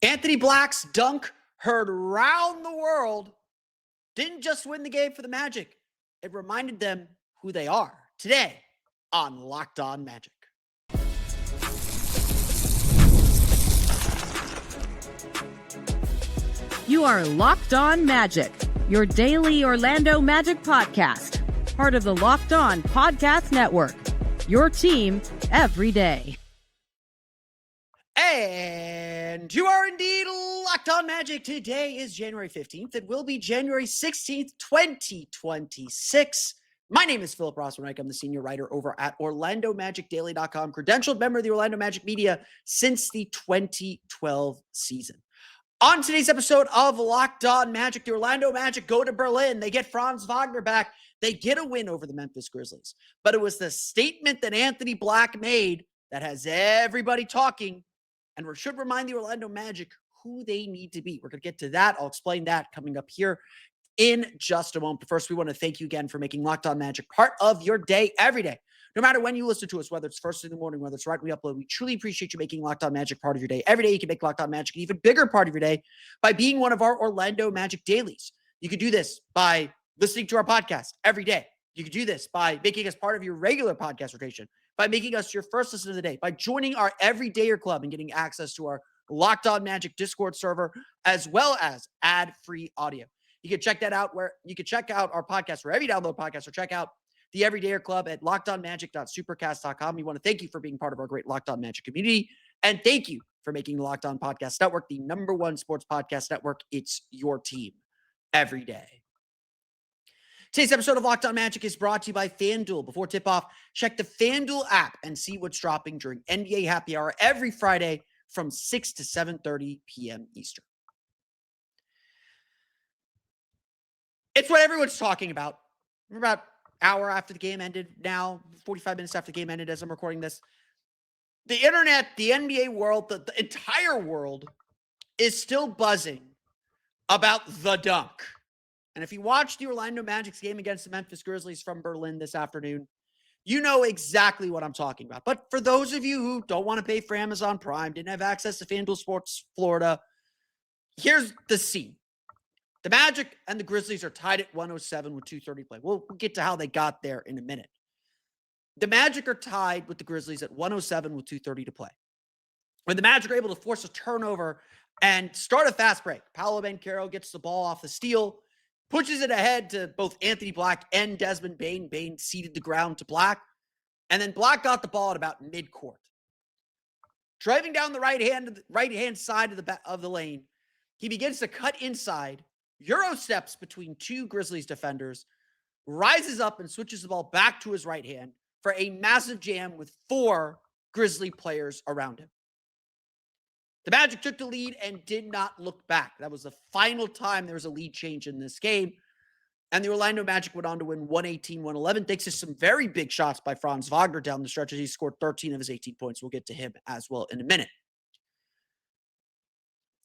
Anthony Black's dunk heard round the world didn't just win the game for the Magic. It reminded them who they are. Today on Locked On Magic. You are Locked On Magic, your daily Orlando Magic podcast, part of the Locked On Podcast Network, your team every day. And you are indeed Locked On Magic. Today is January 15th. It will be January 16th, 2026. My name is Philip Rossman-Reich. I'm the senior writer over at OrlandoMagicDaily.com, credentialed member of the Orlando Magic media since the 2012 season. On today's episode of Locked On Magic, the Orlando Magic go to Berlin. They get Franz Wagner back. They get a win over the Memphis Grizzlies. But it was the statement that Anthony Black made that has everybody talking and we should remind the Orlando Magic who they need to be. We're going to get to that. I'll explain that coming up here in just a moment. But first, we want to thank you again for making Locked On Magic part of your day every day. No matter when you listen to us, whether it's first in the morning, whether it's right when we upload, we truly appreciate you making Locked On Magic part of your day. Every day you can make Locked On Magic an even bigger part of your day by being one of our Orlando Magic dailies. You could do this by listening to our podcast every day. You could do this by making us part of your regular podcast rotation, by making us your first listen of the day, by joining our Everydayer Club and getting access to our Locked On Magic Discord server, as well as ad-free audio. You can check that out where you can check out our podcast wherever you download podcasts, or check out the Everydayer Club at lockedonmagic.supercast.com. We want to thank you for being part of our great Locked On Magic community, and thank you for making the Locked On Podcast Network the #1 sports podcast network. It's your team every day. Today's episode of Locked On Magic is brought to you by FanDuel. Before tip-off, check the FanDuel app and see what's dropping during NBA Happy Hour every Friday from 6 to 7:30 p.m. Eastern. It's what everyone's talking about. We're about an hour after the game ended now, 45 minutes after the game ended as I'm recording this. The internet, the NBA world, the entire world is still buzzing about the dunk. And if you watched the Orlando Magic's game against the Memphis Grizzlies from Berlin this afternoon, you know exactly what I'm talking about. But for those of you who don't want to pay for Amazon Prime, didn't have access to FanDuel Sports Florida, here's the scene. The Magic and the Grizzlies are tied at 107 with 2:30 play. We'll get to how they got there in a minute. The Magic are tied with the Grizzlies at 107 with 2:30 to play. When the Magic are able to force a turnover and start a fast break, Paolo gets the ball off the steal, pushes it ahead to both Anthony Black and Desmond Bane. Bane ceded the ground to Black. And then Black got the ball at about midcourt. Driving down the right-hand side of the lane, he begins to cut inside, Euro steps between two Grizzlies defenders, rises up and switches the ball back to his right hand for a massive jam with 4 Grizzly players around him. The Magic took the lead and did not look back. That was the final time there was a lead change in this game. And the Orlando Magic went on to win 118-111, thanks to some very big shots by Franz Wagner down the stretch as he scored 13 of his 18 points. We'll get to him as well in a minute.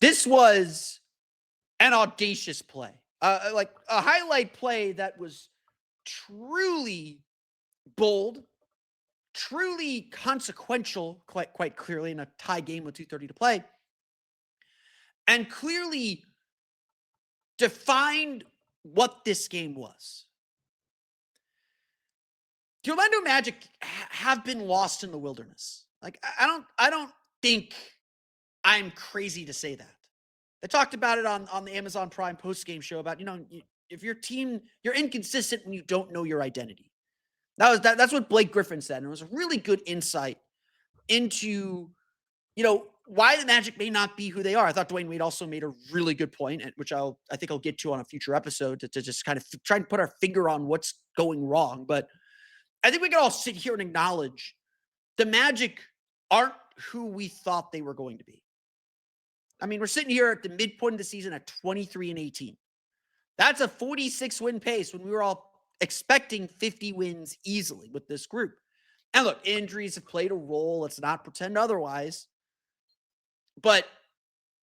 This was an audacious play, like a highlight play that was truly bold, truly consequential, quite clearly in a tie game with 2:30 to play, and clearly defined what this game was. The Orlando Magic have been lost in the wilderness. Like, I don't think I'm crazy to say that. I talked about it on the Amazon Prime post-game show about, if your team, you're inconsistent when you don't know your identity. That's what Blake Griffin said. And it was a really good insight into, why the Magic may not be who they are. I thought Dwayne Wade also made a really good point, which I think I'll get to on a future episode to just kind of try and put our finger on what's going wrong. But I think we can all sit here and acknowledge the Magic aren't who we thought they were going to be. I mean, we're sitting here at the midpoint of the season at 23-18. That's a 46-win pace when we were all expecting 50 wins easily with this group. And look, injuries have played a role. Let's not pretend otherwise. But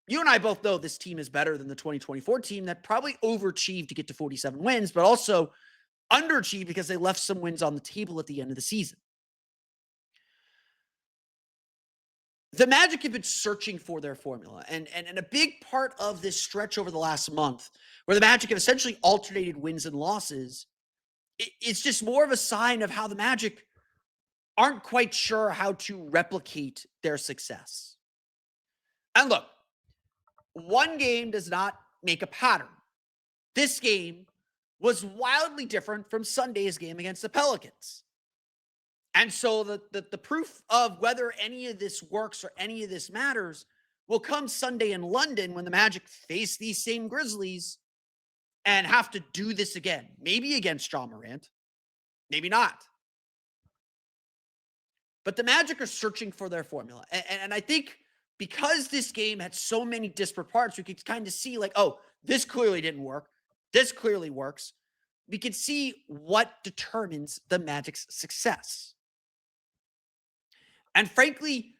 you and I both know this team is better than the 2024 team that probably overachieved to get to 47 wins, but also underachieved because they left some wins on the table at the end of the season. The Magic have been searching for their formula. And a big part of this stretch over the last month, where the Magic have essentially alternated wins and losses, it's just more of a sign of how the Magic aren't quite sure how to replicate their success. And look, one game does not make a pattern. This game was wildly different from Sunday's game against the Pelicans. And so the proof of whether any of this works or any of this matters will come Sunday in London when the Magic face these same Grizzlies and have to do this again. Maybe against Ja Morant, maybe not. But the Magic are searching for their formula. And I think because this game had so many disparate parts, we could kind of see like, oh, this clearly didn't work. This clearly works. We could see what determines the Magic's success. And frankly,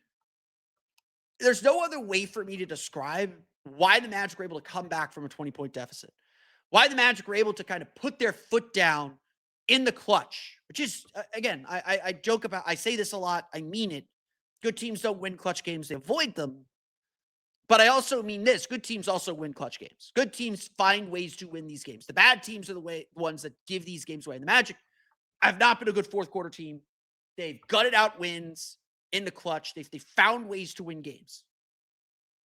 there's no other way for me to describe why the Magic were able to come back from a 20-point deficit. Why the Magic were able to kind of put their foot down in the clutch, which is, again, I joke about, I say this a lot, I mean it. Good teams don't win clutch games, they avoid them. But I also mean this, good teams also win clutch games. Good teams find ways to win these games. The bad teams are the ones that give these games away. And the Magic have not been a good fourth quarter team. They've gutted out wins in the clutch. They found ways to win games.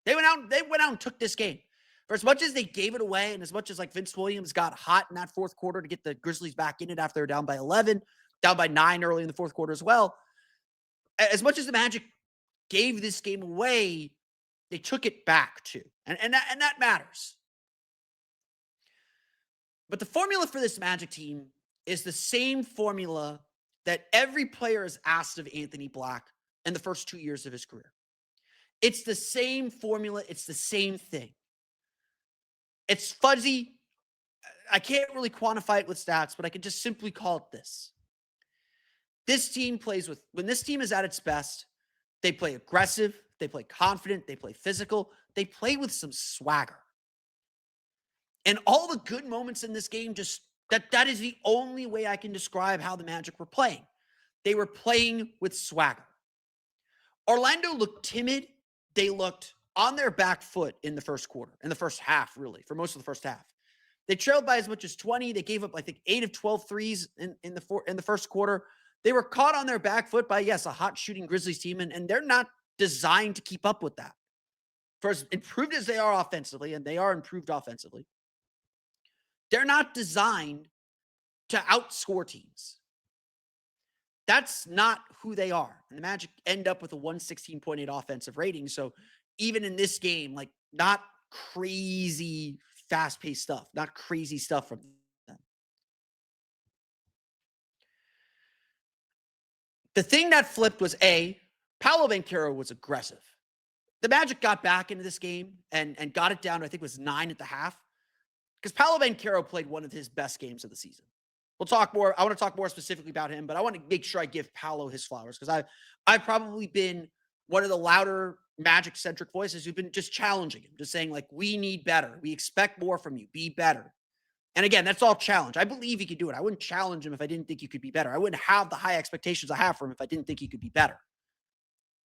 They went out and took this game. For as much as they gave it away, and as much as like Vince Williams got hot in that fourth quarter to get the Grizzlies back in it after they're down by 11, down by 9 early in the fourth quarter as well, as much as the Magic gave this game away, they took it back too. And that matters. But the formula for this Magic team is the same formula that every player has asked of Anthony Black in the first 2 years of his career. It's the same formula. It's the same thing. It's fuzzy. I can't really quantify it with stats, but I can just simply call it this. This team plays with, when this team is at its best, they play aggressive, they play confident, they play physical, they play with some swagger. And all the good moments in this game, just that is the only way I can describe how the Magic were playing. They were playing with swagger. Orlando looked timid. They looked on their back foot in the first quarter, in the first half, really, for most of the first half. They trailed by as much as 20. They gave up, I think, 8 of 12 threes in the first quarter. They were caught on their back foot by, yes, a hot shooting Grizzlies team, and they're not designed to keep up with that. For as improved as they are offensively, and they are improved offensively, they're not designed to outscore teams. That's not who they are. And the Magic end up with a 116.8 offensive rating. So even in this game, like not crazy fast-paced stuff, not crazy stuff from them. The thing that flipped was Paolo was aggressive. The Magic got back into this game and got it down to, I think it was 9 at the half, because Paolo played one of his best games of the season. We'll talk more. I want to talk more specifically about him, but I want to make sure I give Paolo his flowers, because I've probably been one of the louder Magic-centric voices who've been just challenging him, just saying, like, we need better. We expect more from you. Be better. And again, that's all challenge. I believe he could do it. I wouldn't challenge him if I didn't think he could be better. I wouldn't have the high expectations I have for him if I didn't think he could be better.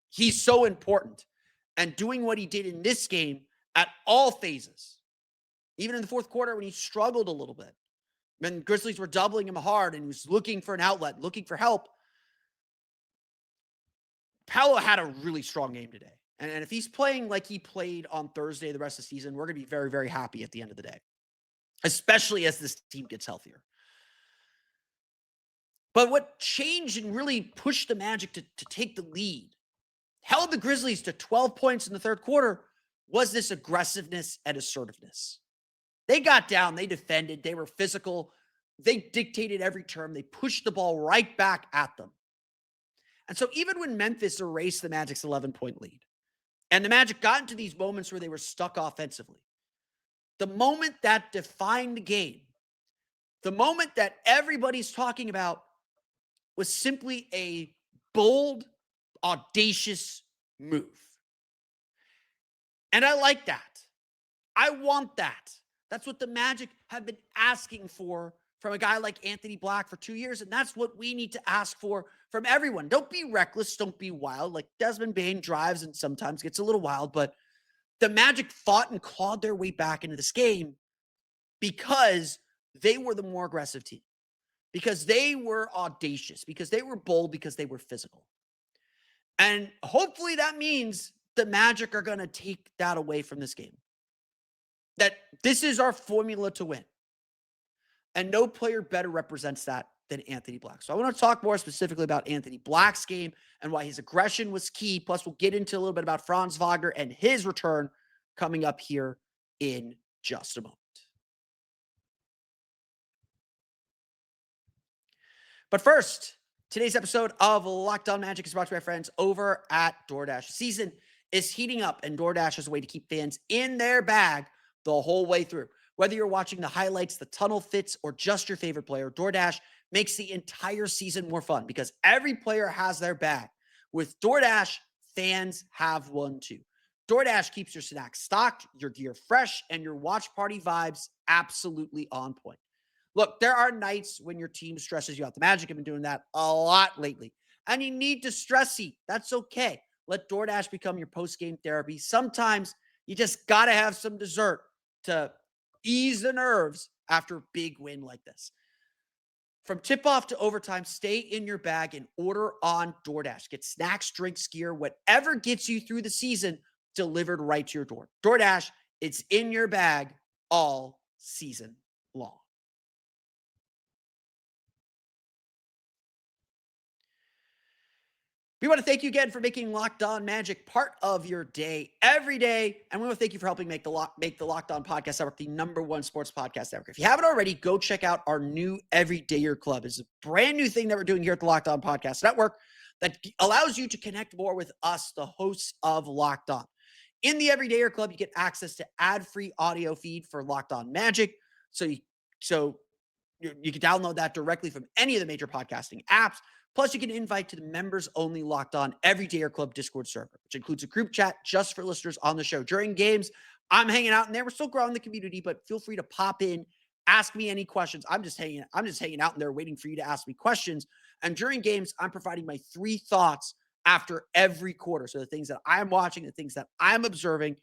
He's so important. And doing what he did in this game at all phases, even in the fourth quarter when he struggled a little bit, when Grizzlies were doubling him hard and he was looking for an outlet, looking for help, Paolo had a really strong game today. And if he's playing like he played on Thursday the rest of the season, we're going to be very, very happy at the end of the day, especially as this team gets healthier. But what changed and really pushed the Magic to take the lead, held the Grizzlies to 12 points in the third quarter, was this aggressiveness and assertiveness. They got down, they defended, they were physical, they dictated every term, they pushed the ball right back at them. And so even when Memphis erased the Magic's 11-point lead, and the Magic got into these moments where they were stuck offensively, the moment that defined the game, the moment that everybody's talking about, was simply a bold, audacious move. And I like that. I want that. That's what the Magic have been asking for from a guy like Anthony Black for 2 years, and that's what we need to ask for from everyone. Don't be reckless. Don't be wild. Like Desmond Bane drives and sometimes gets a little wild, but the Magic fought and clawed their way back into this game because they were the more aggressive team, because they were audacious, because they were bold, because they were physical. And hopefully that means the Magic are going to take that away from this game. That this is our formula to win. And no player better represents that than Anthony Black. So I want to talk more specifically about Anthony Black's game and why his aggression was key. Plus, we'll get into a little bit about Franz Wagner and his return coming up here in just a moment. But first, today's episode of Locked On Magic is brought to my friends over at DoorDash. The season is heating up, and DoorDash is a way to keep fans in their bag the whole way through. Whether you're watching the highlights, the tunnel fits, or just your favorite player, DoorDash makes the entire season more fun because every player has their bag. With DoorDash, fans have one too. DoorDash keeps your snacks stocked, your gear fresh, and your watch party vibes absolutely on point. Look, there are nights when your team stresses you out. The Magic have been doing that a lot lately, and you need to stress eat. That's okay. Let DoorDash become your post-game therapy. Sometimes you just got to have some dessert to ease the nerves after a big win like this. From tip-off to overtime, stay in your bag and order on DoorDash. Get snacks, drinks, gear, whatever gets you through the season delivered right to your door. DoorDash, it's in your bag all season long. We want to thank you again for making Locked On Magic part of your day every day. And we want to thank you for helping make the Locked On Podcast Network the #1 sports podcast network. If you haven't already, go check out our new Everydayer Club. It's a brand new thing that we're doing here at the Locked On Podcast Network that allows you to connect more with us, the hosts of Locked On. In the Everydayer Club, you get access to ad-free audio feed for Locked On Magic. So you can download that directly from any of the major podcasting apps. Plus, you can invite to the members-only Locked On Everydayer Club Discord server, which includes a group chat just for listeners on the show. During games, I'm hanging out in there. We're still growing the community, but feel free to pop in, ask me any questions. I'm just hanging out in there waiting for you to ask me questions. And during games, I'm providing my 3 thoughts after every quarter. So the things that I'm watching, the things that I'm observing.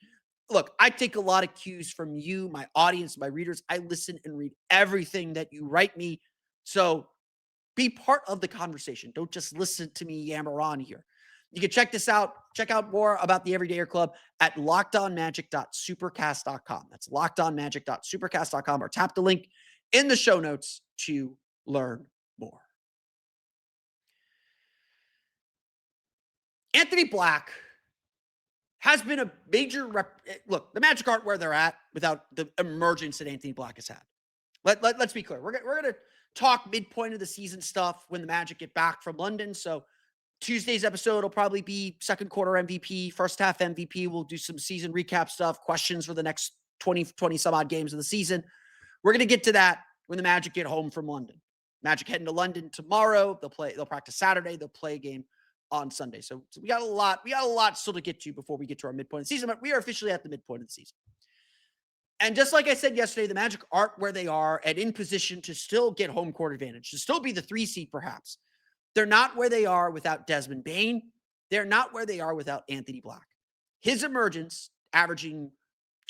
Look, I take a lot of cues from you, my audience, my readers. I listen and read everything that you write me. So be part of the conversation. Don't just listen to me yammer on here. You can check this out. Check out more about the Everydayer Club at lockedonmagic.supercast.com. That's lockedonmagic.supercast.com, or tap the link in the show notes to learn more. Anthony Black has been a major look, the Magic aren't where they're at without the emergence that Anthony Black has had. Let's be clear. We're going to talk midpoint of the season stuff when the Magic get back from London. So Tuesday's episode will probably be second quarter MVP, first half MVP. We'll do some season recap stuff, questions for the next 20 some odd games of the season. We're going to get to that when the Magic get home from London. Magic heading to London tomorrow. They'll practice Saturday. They'll play a game on Sunday. So we got a lot still to get to before we get to our midpoint of the season, but we are officially at the midpoint of the season. And just like I said yesterday, the Magic aren't where they are and in position to still get home court advantage, to still be the 3 seed perhaps. They're not where they are without Desmond Bane. They're not where they are without Anthony Black. His emergence, averaging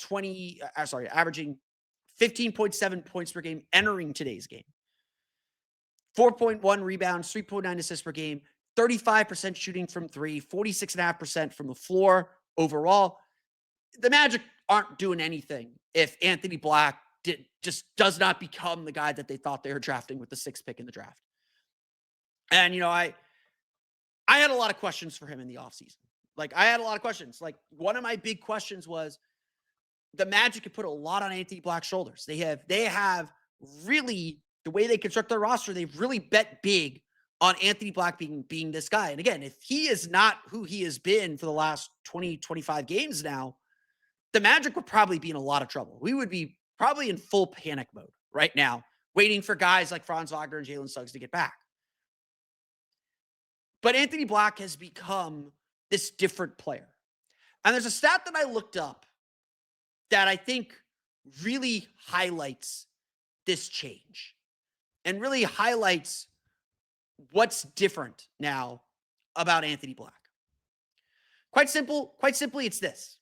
15.7 points per game entering today's game. 4.1 rebounds, 3.9 assists per game, 35% shooting from 3, 46.5% from the floor overall. The Magic aren't doing anything if Anthony Black just does not become the guy that they thought they were drafting with the 6th pick in the draft. And, I had a lot of questions for him in the offseason. I had a lot of questions. One of my big questions was the Magic could put a lot on Anthony Black's shoulders. They have really, the way they construct their roster, they've really bet big on Anthony Black being this guy. And again, if he is not who he has been for the last 20, 25 games now, the Magic would probably be in a lot of trouble. We would be probably in full panic mode right now, waiting for guys like Franz Wagner and Jalen Suggs to get back. But Anthony Black has become this different player. And there's a stat that I looked up that I think really highlights this change. and really highlights what's different now about Anthony Black. Quite simply, it's this.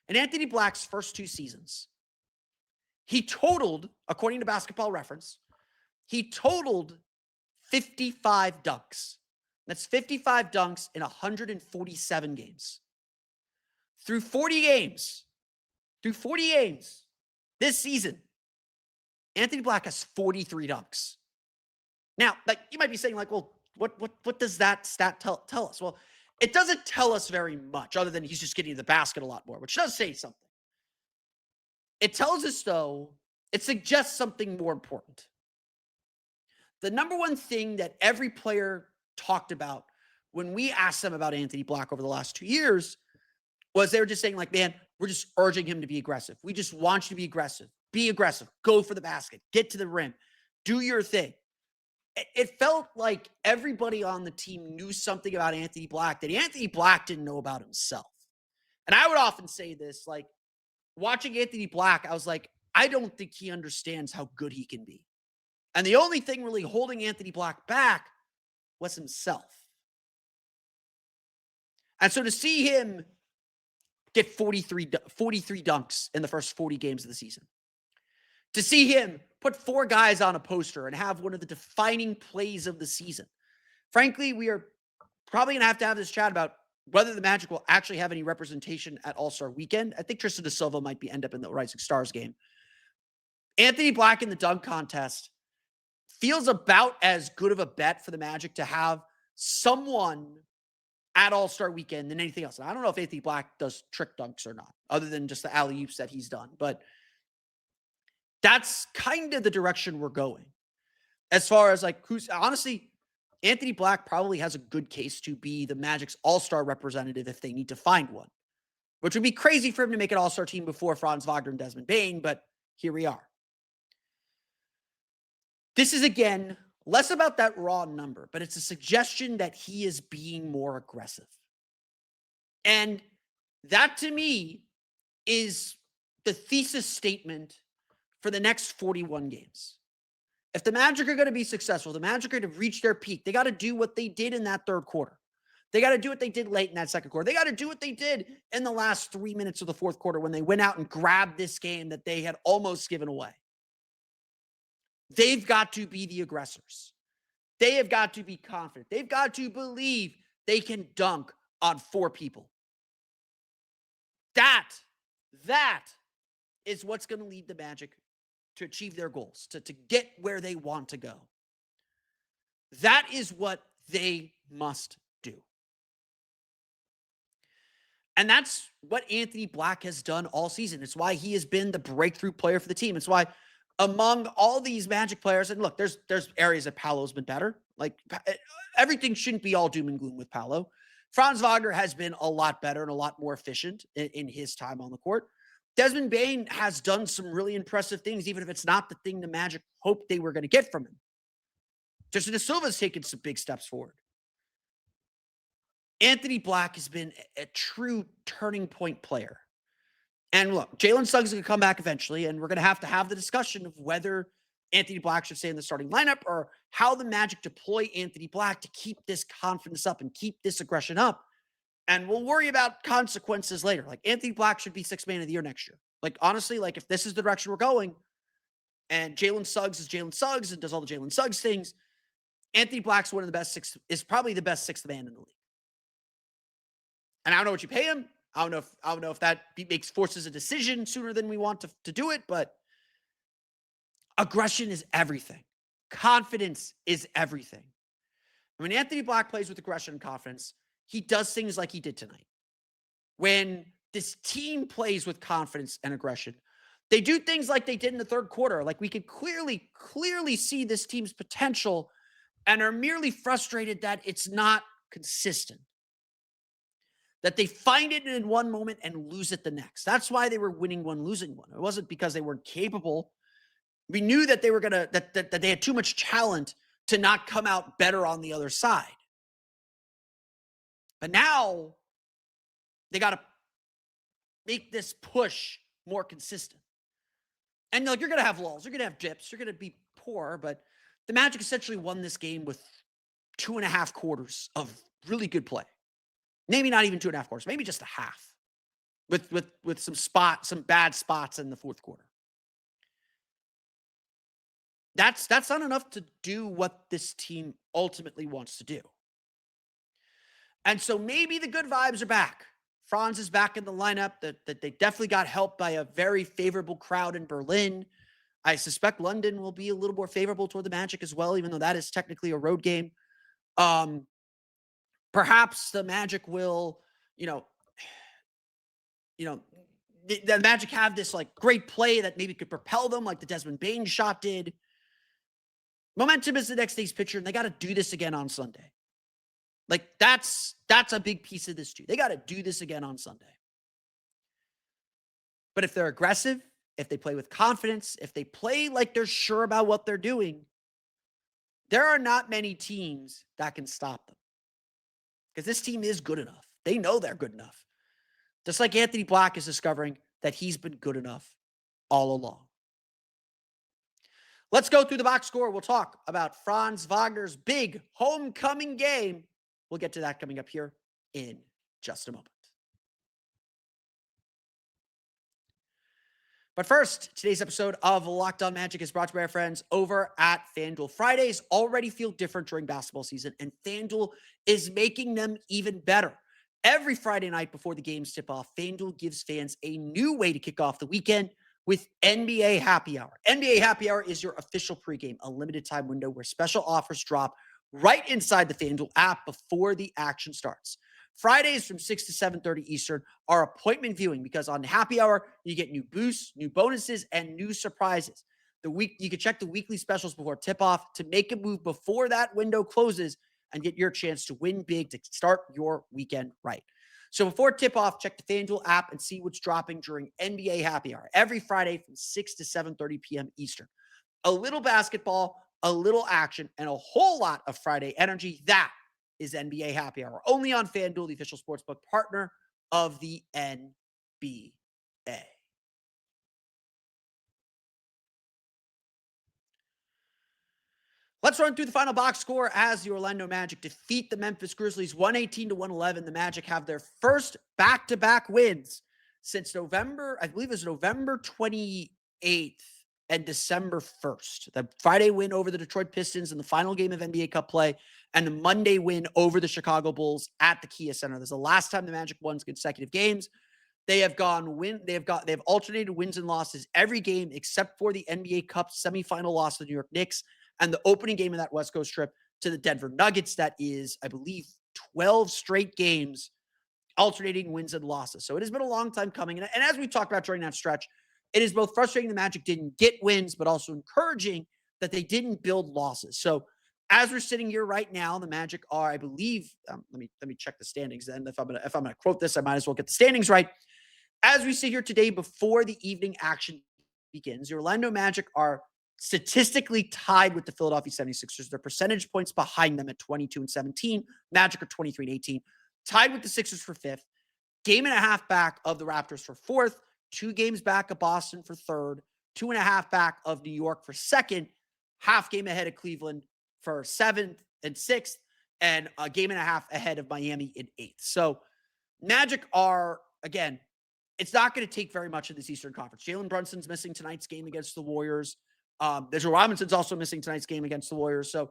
In Anthony Black's first 2 seasons, he totaled, according to Basketball Reference, he totaled 55 dunks. That's 55 dunks in 147 games. Through 40 games this season, Anthony Black has 43 dunks. Now, like, you might be saying, like, well, what does that stat tell us? Well, it doesn't tell us very much other than he's just getting to the basket a lot more, which does say something. It tells us, though, it suggests something more important. The number one thing that every player talked about when we asked them about Anthony Black over the last 2 years was they were just saying, like, man, we're just urging him to be aggressive. We just want you to be aggressive. Be aggressive. Go for the basket. Get to the rim. Do your thing. It felt like everybody on the team knew something about Anthony Black that Anthony Black didn't know about himself. And I would often say this, like, watching Anthony Black, I was like, I don't think he understands how good he can be. And the only thing really holding Anthony Black back was himself. And so to see him get 43 dunks in the first 40 games of the season, to see him put 4 guys on a poster and have one of the defining plays of the season. Frankly, we are probably going to have this chat about whether the Magic will actually have any representation at All-Star Weekend. I think Tristan da Silva might end up in the Rising Stars game. Anthony Black in the dunk contest feels about as good of a bet for the Magic to have someone at All-Star Weekend than anything else. And I don't know if Anthony Black does trick dunks or not, other than just the alley-oops that he's done. But that's kind of the direction we're going. As far as, like, honestly, Anthony Black probably has a good case to be the Magic's All-Star representative if they need to find one, which would be crazy for him to make an All-Star team before Franz Wagner and Desmond Bane, but here we are. This is, again, less about that raw number, but it's a suggestion that he is being more aggressive. And that, to me, is the thesis statement for the next 41 games. If the Magic are going to be successful, the Magic are going to reach their peak, they got to do what they did in that third quarter. They got to do what they did late in that second quarter. They got to do what they did in the last 3 minutes of the fourth quarter when they went out and grabbed this game that they had almost given away. They've got to be the aggressors. They have got to be confident. They've got to believe they can dunk on 4 people. That is what's going to lead the Magic to achieve their goals, to get where they want to go. That is what they must do. And that's what Anthony Black has done all season. It's why he has been the breakthrough player for the team. It's why among all these Magic players, and look, there's areas that Paolo's been better. Like, everything shouldn't be all doom and gloom with Paolo. Franz Wagner has been a lot better and a lot more efficient in his time on the court. Desmond Bane has done some really impressive things, even if it's not the thing the Magic hoped they were going to get from him. Tristan da Silva's taken some big steps forward. Anthony Black has been a true turning point player. And look, Jalen Suggs is going to come back eventually, and we're going to have the discussion of whether Anthony Black should stay in the starting lineup or how the Magic deploy Anthony Black to keep this confidence up and keep this aggression up. And we'll worry about consequences later. Like, Anthony Black should be 6th man of the year next year. Like, honestly, like, if this is the direction we're going and Jalen Suggs is Jalen Suggs and does all the Jalen Suggs things, Anthony Black's one of the best is probably the best 6th man in the league. And I don't know what you pay him. I don't know if that forces a decision sooner than we want to do it, but aggression is everything. Confidence is everything. When Anthony Black plays with aggression and confidence, he does things like he did tonight. When this team plays with confidence and aggression, they do things like they did in the third quarter. Like, we could clearly see this team's potential and are merely frustrated that it's not consistent. That they find it in one moment and lose it the next. That's why they were winning one, losing one. It wasn't because they weren't capable. We knew that they were that they had too much talent to not come out better on the other side. But now they got to make this push more consistent. And look, you're going to have lulls. You're going to have dips. You're going to be poor, but the Magic essentially won this game with 2.5 quarters of really good play. Maybe not even 2.5 quarters, maybe just a half with some bad spots in the fourth quarter. That's not enough to do what this team ultimately wants to do. And so maybe the good vibes are back. Franz is back in the lineup. That they definitely got helped by a very favorable crowd in Berlin. I suspect London will be a little more favorable toward the Magic as well, even though that is technically a road game. Perhaps the Magic will, the Magic have this like great play that maybe could propel them, like the Desmond Bane shot did. Momentum is the next day's picture, and they got to do this again on Sunday. Like that's a big piece of this too. They got to do this again on Sunday. But if they're aggressive, if they play with confidence, if they play like they're sure about what they're doing, there are not many teams that can stop them. Because this team is good enough. They know they're good enough. Just like Anthony Black is discovering that he's been good enough all along. Let's go through the box score. We'll talk about Franz Wagner's big homecoming game. We'll get to that coming up here in just a moment. But first, today's episode of Locked On Magic is brought to you by our friends over at FanDuel. Fridays already feel different during basketball season, and FanDuel is making them even better. Every Friday night before the games tip off, FanDuel gives fans a new way to kick off the weekend with NBA Happy Hour. NBA Happy Hour is your official pregame, a limited time window where special offers drop right inside the FanDuel app before the action starts. Fridays from 6 to 7:30 Eastern are appointment viewing because on Happy Hour, you get new boosts, new bonuses, and new surprises. You can check the weekly specials before tip-off to make a move before that window closes and get your chance to win big to start your weekend right. So before tip-off, check the FanDuel app and see what's dropping during NBA Happy Hour every Friday from 6 to 7:30 p.m. Eastern. A little basketball, a little action, and a whole lot of Friday energy. That is NBA Happy Hour, only on FanDuel, the official sportsbook partner of the NBA. Let's run through the final box score as the Orlando Magic defeat the Memphis Grizzlies 118-111. The Magic have their first back-to-back wins since November, I believe it was November 28th and December 1st. The Friday win over the Detroit Pistons in the final game of NBA Cup play, and the Monday win over the Chicago Bulls at the Kia Center. This is the last time the Magic won consecutive games. They have alternated wins and losses every game except for the NBA Cup semifinal loss to the New York Knicks and the opening game of that West Coast trip to the Denver Nuggets. That is, I believe, 12 straight games, alternating wins and losses. So it has been a long time coming. And as we talked about during that stretch, it is both frustrating the Magic didn't get wins, but also encouraging that they didn't build losses. So as we're sitting here right now, the Magic are, I believe, let me check the standings. Then if I'm gonna quote this, I might as well get the standings right. As we sit here today, before the evening action begins, the Orlando Magic are statistically tied with the Philadelphia 76ers. Their percentage points behind them at 22-17. Magic are 23-18. Tied with the Sixers for fifth. Game and a half back of the Raptors for fourth. 2 games back of Boston for third. 2.5 back of New York for second. Half game ahead of Cleveland for seventh and sixth. And a game and a half ahead of Miami in eighth. So Magic are, again, it's not going to take very much in this Eastern Conference. Jalen Brunson's missing tonight's game against the Warriors. D'Angelo Robinson's also missing tonight's game against the Warriors. So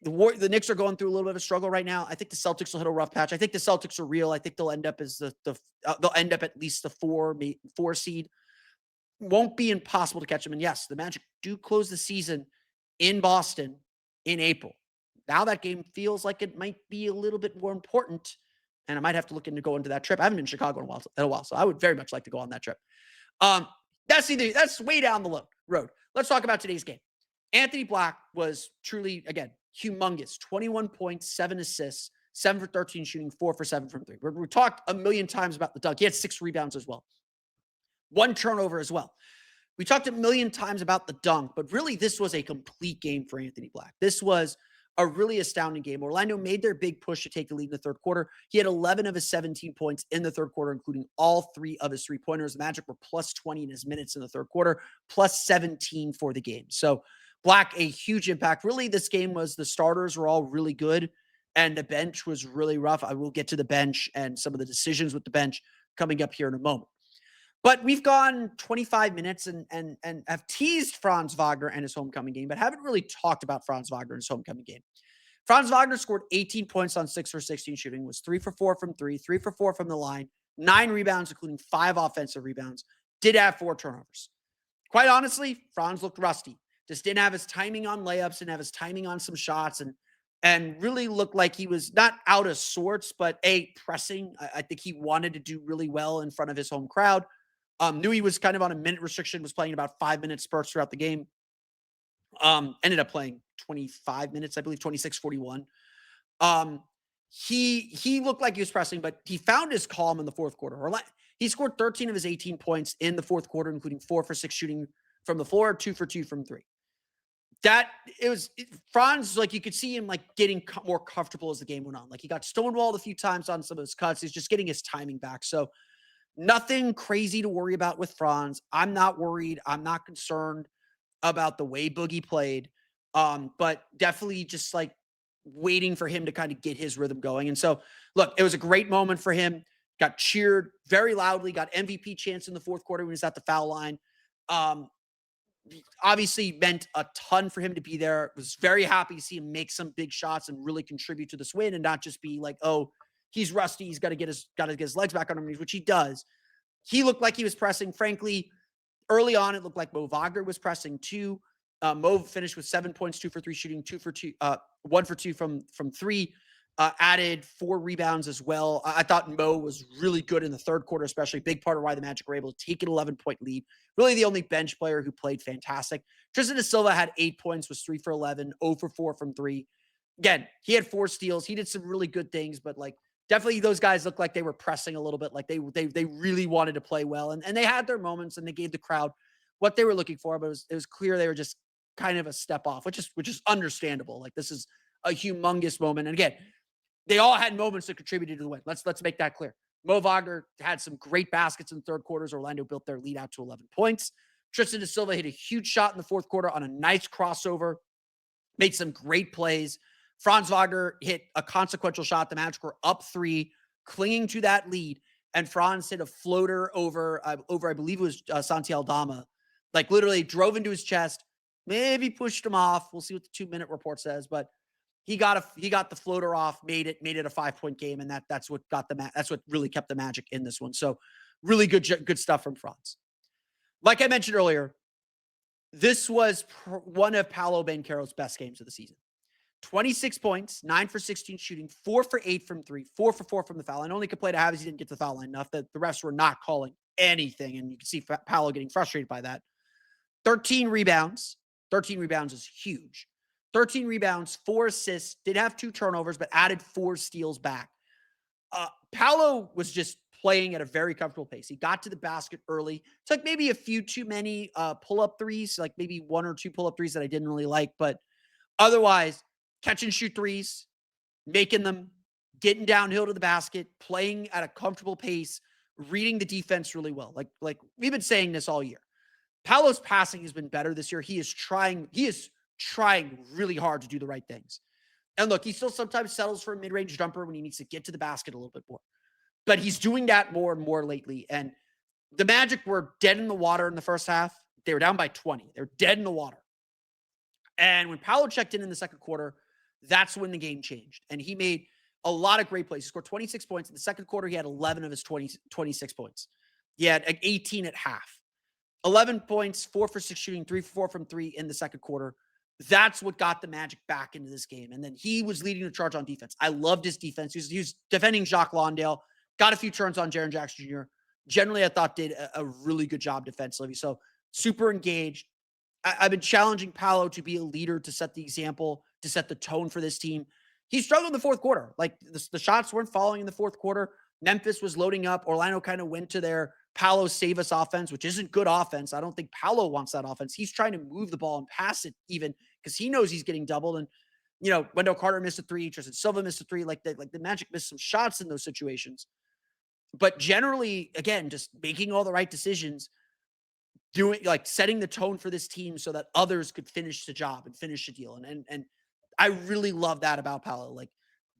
the Knicks are going through a little bit of a struggle right now. I think the Celtics will hit a rough patch. I think the Celtics are real. I think they'll end up as they'll end up at least the 4 seed. Won't be impossible to catch them. And yes, the Magic do close the season in Boston in April. Now that game feels like it might be a little bit more important, and I might have to look into going to that trip. I haven't been in Chicago in a while, so I would very much like to go on that trip. That's way down the road. Let's talk about today's game. Anthony Black was truly, again, humongous. 21 points, 7 assists, 7 for 13 shooting, 4 for 7 from 3. We talked a million times about the dunk. He had 6 rebounds as well. 1 turnover as well. We talked a million times about the dunk, but really this was a complete game for Anthony Black. This was a really astounding game. Orlando made their big push to take the lead in the third quarter. He had 11 of his 17 points in the third quarter, including all 3 of his 3-pointers. The Magic were plus 20 in his minutes in the third quarter, plus 17 for the game. So Black, a huge impact. Really, this game was the starters were all really good, and the bench was really rough. I will get to the bench and some of the decisions with the bench coming up here in a moment. But we've gone 25 minutes and have teased Franz Wagner and his homecoming game, but haven't really talked about Franz Wagner and his homecoming game. Franz Wagner scored 18 points on 6 for 16 shooting, was 3 for 4 from 3, 3 for 4 from the line, 9 rebounds, including 5 offensive rebounds, did have 4 turnovers. Quite honestly, Franz looked rusty. Just didn't have his timing on layups, didn't have his timing on some shots, and really looked like he was not out of sorts, but pressing. I think he wanted to do really well in front of his home crowd. Knew he was kind of on a minute restriction, was playing about 5-minute spurts throughout the game. Ended up playing 25 minutes, I believe 26:41. He looked like he was pressing, but he found his calm in the fourth quarter. He scored 13 of his 18 points in the fourth quarter, including 4 for 6 shooting from the floor, 2 for 2 from 3. Franz, like you could see him like getting more comfortable as the game went on. Like he got stonewalled a few times on some of his cuts. He's just getting his timing back. So nothing crazy to worry about with Franz. I'm not worried. I'm not concerned about the way Boogie played. But definitely just like waiting for him to kind of get his rhythm going. And so, look, it was a great moment for him. Got cheered very loudly, got MVP chance in the fourth quarter when he was at the foul line. Obviously meant a ton for him to be there. Was very happy to see him make some big shots and really contribute to this win and not just be like, oh, he's rusty. He's got to get his legs back on him, which he does. He looked like he was pressing. Frankly, early on, it looked like Mo Wagner was pressing too. Mo finished with 7 points, 2 for 3 shooting, 2 for 2, 1 for 2 from 3. Added 4 rebounds as well. I thought Mo was really good in the third quarter, especially. Big part of why the Magic were able to take an 11-point lead. Really the only bench player who played fantastic. Tristan da Silva had 8 points, was 3 for 11, 0 for 4 from 3. Again, he had 4 steals. He did some really good things, but like definitely those guys looked like they were pressing a little bit, like they really wanted to play well. And they had their moments and they gave the crowd what they were looking for, but it was clear they were just kind of a step off, which is understandable. Like this is a humongous moment. And again, they all had moments that contributed to the win. Let's make that clear. Mo Wagner had some great baskets in the third quarters. Orlando built their lead out to 11 points. Tristan da Silva hit a huge shot in the fourth quarter on a nice crossover, made some great plays. Franz Wagner hit a consequential shot. The Magic were up 3, clinging to that lead, and Franz hit a floater over I believe it was Santi Aldama, like literally drove into his chest, maybe pushed him off. We'll see what the 2-minute report says, but he got the floater off, made it a 5-point game, and that's what really kept the Magic in this one. So really good stuff from Franz. Like I mentioned earlier, this was one of Paolo Banchero's best games of the season. 26 points, 9 for 16 shooting, 4 for 8 from 3, 4 for 4 from the foul line. Only complaint I have is he didn't get to the foul line enough. That the refs were not calling anything, and you can see Paolo getting frustrated by that. 13 rebounds. 13 rebounds is huge. 13 rebounds, 4 assists, did have 2 turnovers, but added 4 steals back. Paolo was just playing at a very comfortable pace. He got to the basket early. Took maybe a few too many pull-up threes, like maybe 1 or 2 pull-up threes that I didn't really like, but otherwise, catch and shoot threes, making them, getting downhill to the basket, playing at a comfortable pace, reading the defense really well. Like we've been saying this all year. Paolo's passing has been better this year. He is trying really hard to do the right things. And look, he still sometimes settles for a mid-range jumper when he needs to get to the basket a little bit more. But he's doing that more and more lately. And the Magic were dead in the water in the first half. They were down by 20. They're dead in the water. And when Paolo checked in the second quarter, that's when the game changed. And he made a lot of great plays. He scored 26 points. In the second quarter, he had 11 of his 26 points. He had 18 at half. 11 points, 4 for 6 shooting, 3 for 4 from 3 in the second quarter. That's what got the Magic back into this game. And then he was leading the charge on defense. I loved his defense. He was defending Jacques Lawndale, got a few turns on Jaren Jackson Jr. Generally, I thought did a really good job defensively. So super engaged. I've been challenging Paolo to be a leader, to set the example, to set the tone for this team. He struggled in the fourth quarter. Like the shots weren't falling in the fourth quarter. Memphis was loading up. Orlando kind of went to their Paolo save us offense, which isn't good offense. I don't think Paolo wants that offense. He's trying to move the ball and pass it even because he knows he's getting doubled. And, you know, Wendell Carter missed a 3, Tristan Silva missed a 3. Like the Magic missed some shots in those situations. But generally, again, just making all the right decisions. doing, like, setting the tone for this team so that others could finish the job and finish the deal. And I really love that about Paolo. Like,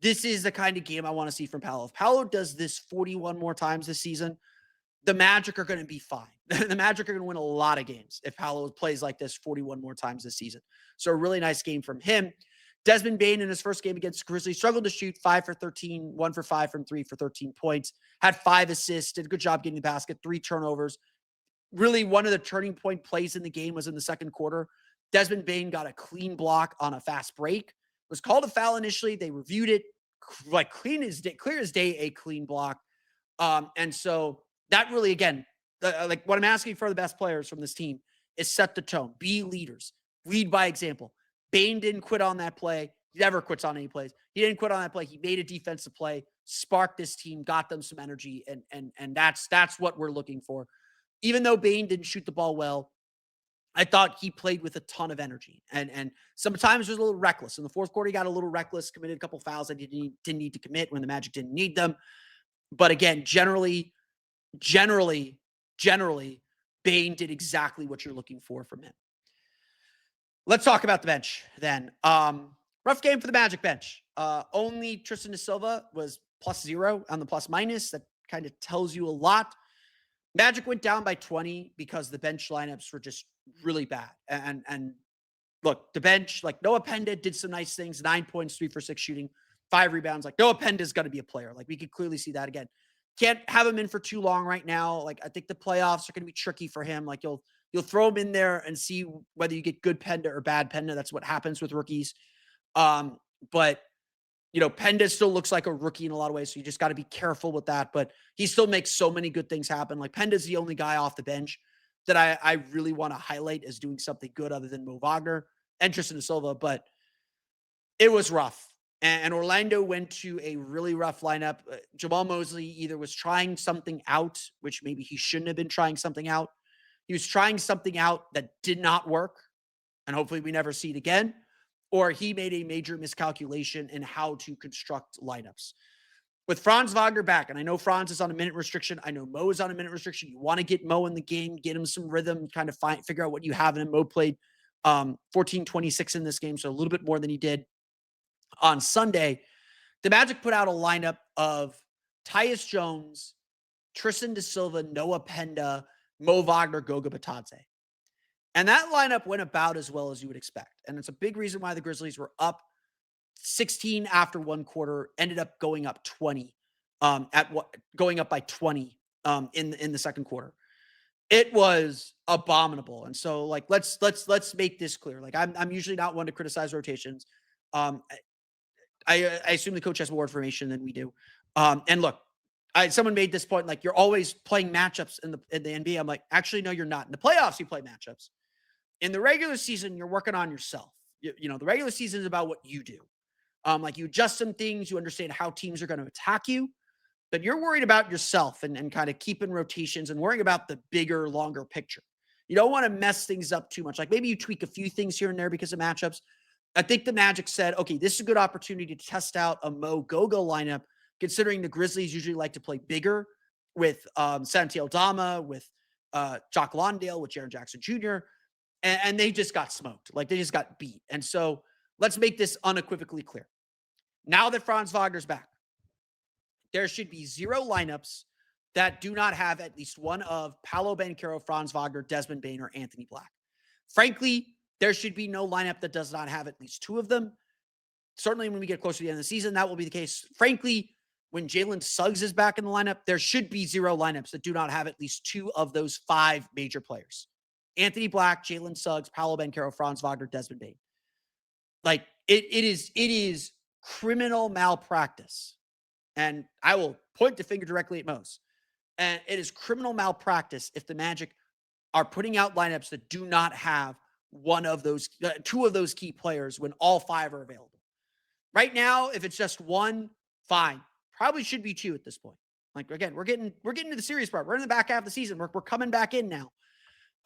this is the kind of game I want to see from Paolo. If Paolo does this 41 more times this season, the Magic are going to be fine. The Magic are going to win a lot of games if Paolo plays like this 41 more times this season. So a really nice game from him. Desmond Bane in his first game against Grizzlies struggled to shoot 5 for 13, 1 for 5 from 3 for 13 points, had 5 assists, did a good job getting the basket, 3 turnovers. Really, one of the turning point plays in the game was in the second quarter. Desmond Bane got a clean block on a fast break. It was called a foul initially. They reviewed it, like clear as day, a clean block. And so that really, again, like what I'm asking for the best players from this team is set the tone, be leaders, lead by example. Bane didn't quit on that play. He never quits on any plays. He didn't quit on that play. He made a defensive play, sparked this team, got them some energy, and that's what we're looking for. Even though Bane didn't shoot the ball well, I thought he played with a ton of energy, and sometimes was a little reckless. In the fourth quarter, he got a little reckless, committed a couple fouls that he didn't need to commit when the Magic didn't need them. But again, generally, Bane did exactly what you're looking for from him. Let's talk about the bench then. Rough game for the Magic bench. Only Tristan da Silva was +0 on the plus minus. That kind of tells you a lot. Magic went down by 20 because the bench lineups were just really bad. And look, the bench, like Noah Penda did some nice things, 9 points, 3 for 6 shooting, 5 rebounds. Like Noah Penda is going to be a player. Like we could clearly see that again. Can't have him in for too long right now. Like I think the playoffs are going to be tricky for him. Like you'll throw him in there and see whether you get good Penda or bad Penda. That's what happens with rookies. But you know, Penda still looks like a rookie in a lot of ways, so you just got to be careful with that. But he still makes so many good things happen. Like Penda's the only guy off the bench that I really want to highlight as doing something good other than Mo Wagner and Tristan da Silva. But it was rough. And Orlando went to a really rough lineup. Jamal Mosley either was trying something out, which maybe he shouldn't have been trying something out. He was trying something out that did not work, and hopefully we never see it again. Or he made a major miscalculation in how to construct lineups. With Franz Wagner back, and I know Franz is on a minute restriction. I know Mo is on a minute restriction. You want to get Mo in the game, get him some rhythm, kind of figure out what you have in him. Mo played 14-26 in this game, so a little bit more than he did on Sunday. The Magic put out a lineup of Tyus Jones, Tristan da Silva, Noah Penda, Mo Wagner, Goga Bitadze. And that lineup went about as well as you would expect. And it's a big reason why the Grizzlies were up 16 after one quarter, ended up going up 20, going up by 20 in the second quarter. It was abominable. And so like let's make this clear. Like I'm usually not one to criticize rotations. I assume the coach has more information than we do. And look, someone made this point, like you're always playing matchups in the NBA. I'm like, actually, no, you're not. In the playoffs, you play matchups. In the regular season, you're working on yourself. You know, the regular season is about what you do. Like you adjust some things, you understand how teams are going to attack you, but you're worried about yourself and kind of keeping rotations and worrying about the bigger, longer picture. You don't want to mess things up too much. Like maybe you tweak a few things here and there because of matchups. I think the Magic said, okay, this is a good opportunity to test out a Mo Goga lineup, considering the Grizzlies usually like to play bigger with Santi Aldama, with Jock Lawndale, with Jaren Jackson Jr., and they just got smoked. Like they just got beat. And so let's make this unequivocally clear. Now that Franz Wagner's back, there should be 0 lineups that do not have at least one of Paolo Banchero, Franz Wagner, Desmond Bane, or Anthony Black. Frankly, there should be no lineup that does not have at least 2 of them. Certainly when we get closer to the end of the season, that will be the case. Frankly, when Jalen Suggs is back in the lineup, there should be 0 lineups that do not have at least 2 of those 5 major players. Anthony Black, Jalen Suggs, Paolo Banchero, Franz Wagner, Desmond Bane. Like it is criminal malpractice. And I will point the finger directly at Mose. And it is criminal malpractice if the Magic are putting out lineups that do not have one of those, 2 of those key players when all 5 are available. Right now, if it's just 1, fine. Probably should be 2 at this point. Like again, we're getting to the serious part. We're in the back half of the season. We're coming back in now.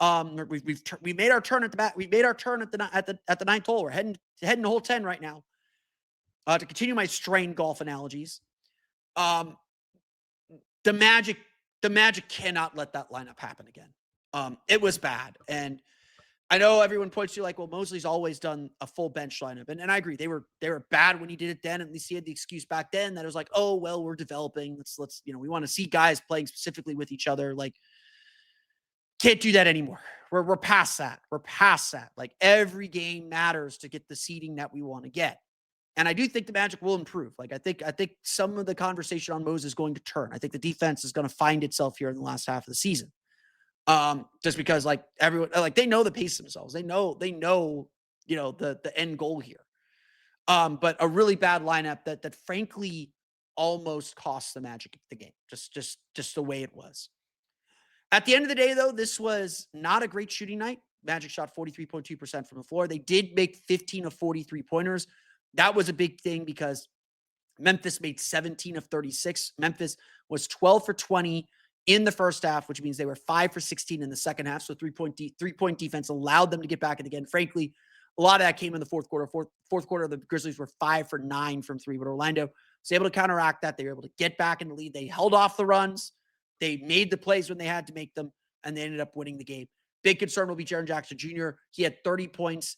We made our turn at the back. We made our turn at the ninth hole. We're heading to hole 10 right now. To continue my strained golf analogies, the Magic cannot let that lineup happen again. It was bad. And I know everyone points to like, well, Mosley's always done a full bench lineup. And I agree. They were bad when he did it then. At least he had the excuse back then that it was like, oh, well, we're developing. Let's, we want to see guys playing specifically with each other. Like, can't do that anymore. We're past that. We're past that. Like, every game matters to get the seeding that we want to get. And I do think the Magic will improve. Like, I think some of the conversation on Moses is going to turn. I think the defense is going to find itself here in the last half of the season. Just because like everyone, like they know the pace themselves. They know, the end goal here. But a really bad lineup that frankly almost cost the Magic the game. Just the way it was. At the end of the day, though, this was not a great shooting night. Magic shot 43.2% from the floor. They did make 15 of 43 pointers. That was a big thing because Memphis made 17 of 36. Memphis was 12 for 20 in the first half, which means they were 5 for 16 in the second half. So three-point defense allowed them to get back in again. Frankly, a lot of that came in the fourth quarter. Fourth quarter, the Grizzlies were 5 for 9 from three, but Orlando was able to counteract that. They were able to get back in the lead. They held off the runs. They made the plays when they had to make them, and they ended up winning the game. Big concern will be Jaren Jackson Jr. He had 30 points,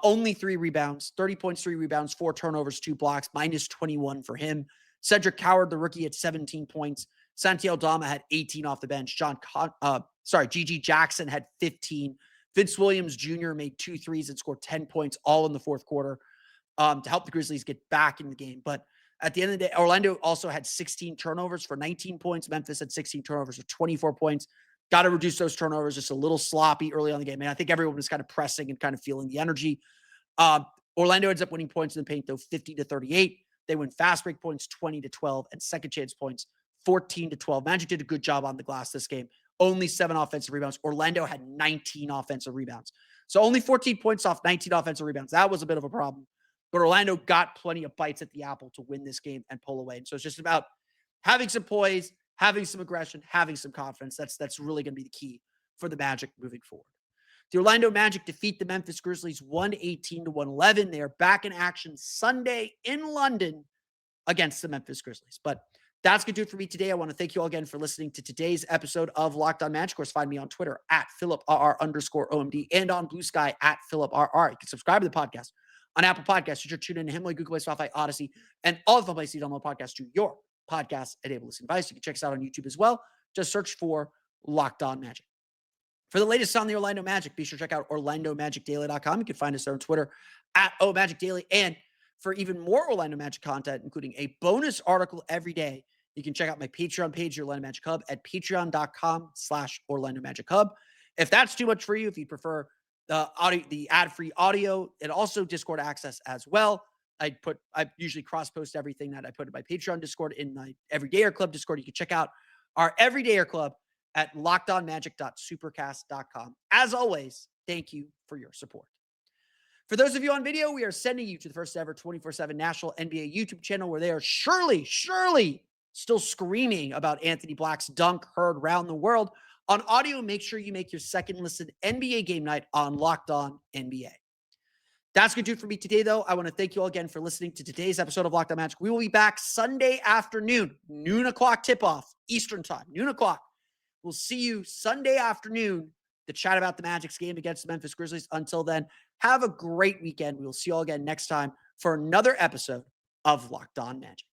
only 3 rebounds, 30 points, 3 rebounds, 4 turnovers, 2 blocks, minus 21 for him. Cedric Coward, the rookie, had 17 points. Santi Aldama had 18 off the bench. Gigi Jackson had 15. Vince Williams Jr. made 2 threes and scored 10 points all in the fourth quarter to help the Grizzlies get back in the game. But at the end of the day, Orlando also had 16 turnovers for 19 points. Memphis had 16 turnovers for 24 points. Got to reduce those turnovers, just a little sloppy early on in the game. And I think everyone was kind of pressing and kind of feeling the energy. Orlando ends up winning points in the paint, though, 50-38. They win fast break points 20-12 and second chance points 14-12. Magic did a good job on the glass this game. Only 7 offensive rebounds. Orlando had 19 offensive rebounds. So only 14 points off 19 offensive rebounds. That was a bit of a problem. But Orlando got plenty of bites at the apple to win this game and pull away. And so it's just about having some poise, having some aggression, having some confidence. That's really going to be the key for the Magic moving forward. The Orlando Magic defeat the Memphis Grizzlies 118-111. They are back in action Sunday in London against the Memphis Grizzlies. But that's going to do it for me today. I want to thank you all again for listening to today's episode of Locked On Magic. Of course, find me on Twitter at @PhilipRR_OMD and on Blue Sky at PhilipRR. You can subscribe to the podcast on Apple Podcasts, Stitcher, TuneIn, Himalaya, Google Play, Spotify, Odyssey, and all of the places you download podcasts to your podcast-enabled listening device. You can check us out on YouTube as well. Just search for Locked On Magic. For the latest on the Orlando Magic, be sure to check out OrlandoMagicDaily.com. You can find us there on Twitter at OMagicDaily. And for even more Orlando Magic content, including a bonus article every day, you can check out my Patreon page, the Orlando Magic Hub, at patreon.com/Orlando Magic Hub. If that's too much for you, if you prefer the ad-free audio, and also Discord access as well. I usually cross-post everything that I put in my Patreon Discord in my Everydayer Club Discord. You can check out our Everydayer Club at lockedonmagic.supercast.com. As always, thank you for your support. For those of you on video, we are sending you to the first ever 24/7 national NBA YouTube channel where they are surely still screaming about Anthony Black's dunk heard around the world. On audio, make sure you make your second listen NBA game night on Locked On NBA. That's going to do it for me today, though. I want to thank you all again for listening to today's episode of Locked On Magic. We will be back Sunday afternoon, noon o'clock tip-off, Eastern time, noon o'clock. We'll see you Sunday afternoon to chat about the Magic's game against the Memphis Grizzlies. Until then, have a great weekend. We will see you all again next time for another episode of Locked On Magic.